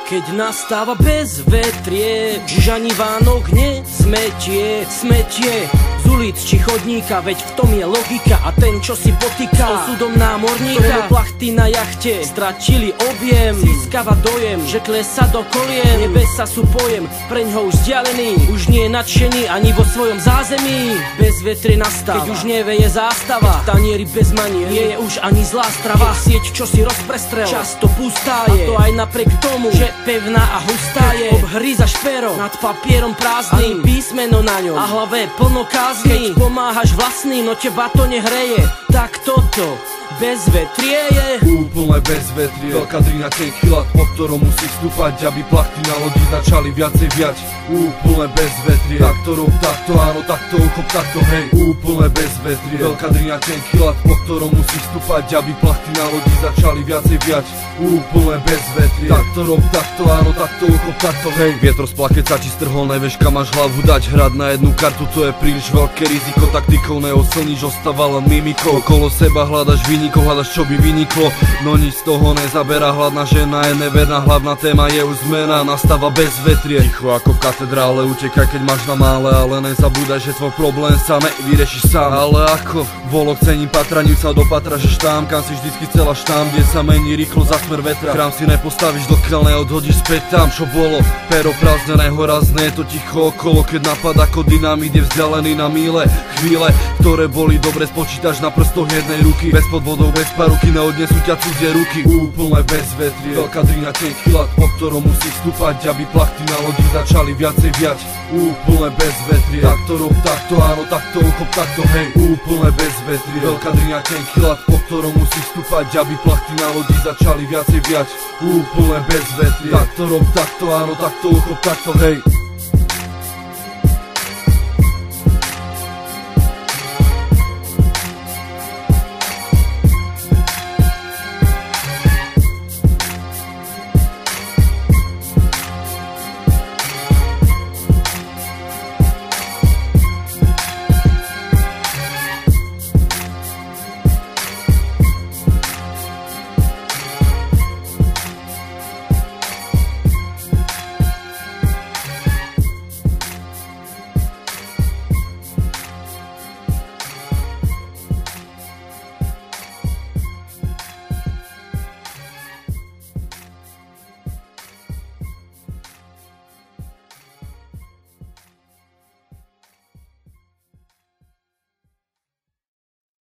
Keď nastáva bezvetrie, už ani Vánok nesmetie. Smetie z ulic či chodníka, veď v tom je logika. A ten, čo si potýka osudom námorníka, ktorého plachty na jachte stratili objem, získava dojem, že klesa do kolien. Nebesa sú pojem, preňho už vzdialený, už nie je nadšený ani vo svojom zázemí. Bezvetrie nastáva, keď už neveje zástava, v tanieri bez manier nie je už ani zlá strava. Sieť, čo si rozprestrel, často pustá je, a to aj napriek tomu, že pevná a hustá je. Obhrízaš pero nad papierom prázdnym, písmeno na ňom a hlave plno kázni. Keď pomáhaš vlastným, no teba to nehreje, tak toto bezvetrie je. Úplné bezvetrie, veľká drina, tenký ľad, po ktorom musí vstúpať, aby plachty na lodi začali viacej viať. Úplné bezvetrie, takto rob, takto áno, takto uchop, takto hej. Úplné bezvetrie, veľká drina, tenký ľad, po ktorom musí vstúpať, aby plachty na lodi začali viacej viať. Úplné bezvetrie, takto rob, takto áno, takto uchop, takto hej. Vietro z plaket sa ti strhol, nevieš kam máš hlavu dať. Hrať na jednu kartu, to je príliš veľké riziko, taktikou neoslníš, ostáva len mimikou. Okolo seba hľadaš vynikov, hľadaš čo by vyniklo, no nič z toho nezaberá. Hladná žena je neverná, hlavná téma je už zmena, nastáva bezvetrie. Ticho ako v katedrále, utekaj keď máš na mále, ale nezabúdaj, že tvoj problém sa nevyriešiš sám. Ale ako volok cením patraním sa dopatražeš tam, kam si vždycky chcela, tam, kde sa mení rýchlo za smer vetra. Krám si nepostavíš, dokiaľ neodhodíš späť tam, čo bolo. Pero prázdne, nehorazné, je to ticho okolo, keď napadá ako dynamit, je vzdialený na míle. Chvíle, ktoré boli dobre, spočítaš na prstoch jednej ruky. Bez podvodov, bez paruky, neodnesú ťa cudzie ruky. Úplné bezvetrie, veľká drina, tenký ľad, po ktorom musí vstúpať, aby plachty na lodi začali viacej viať. Úplné bezvetrie, takto rob, takto áno, takto uchop, takto hej. Úplné bezvetrie, veľká drina, tenký ľad, po ktorom musí vstúpať, aby plachty na lodi začali viacej viať. Úplné bezvetrie, takto rob, takto áno, takto uchop, takto hej.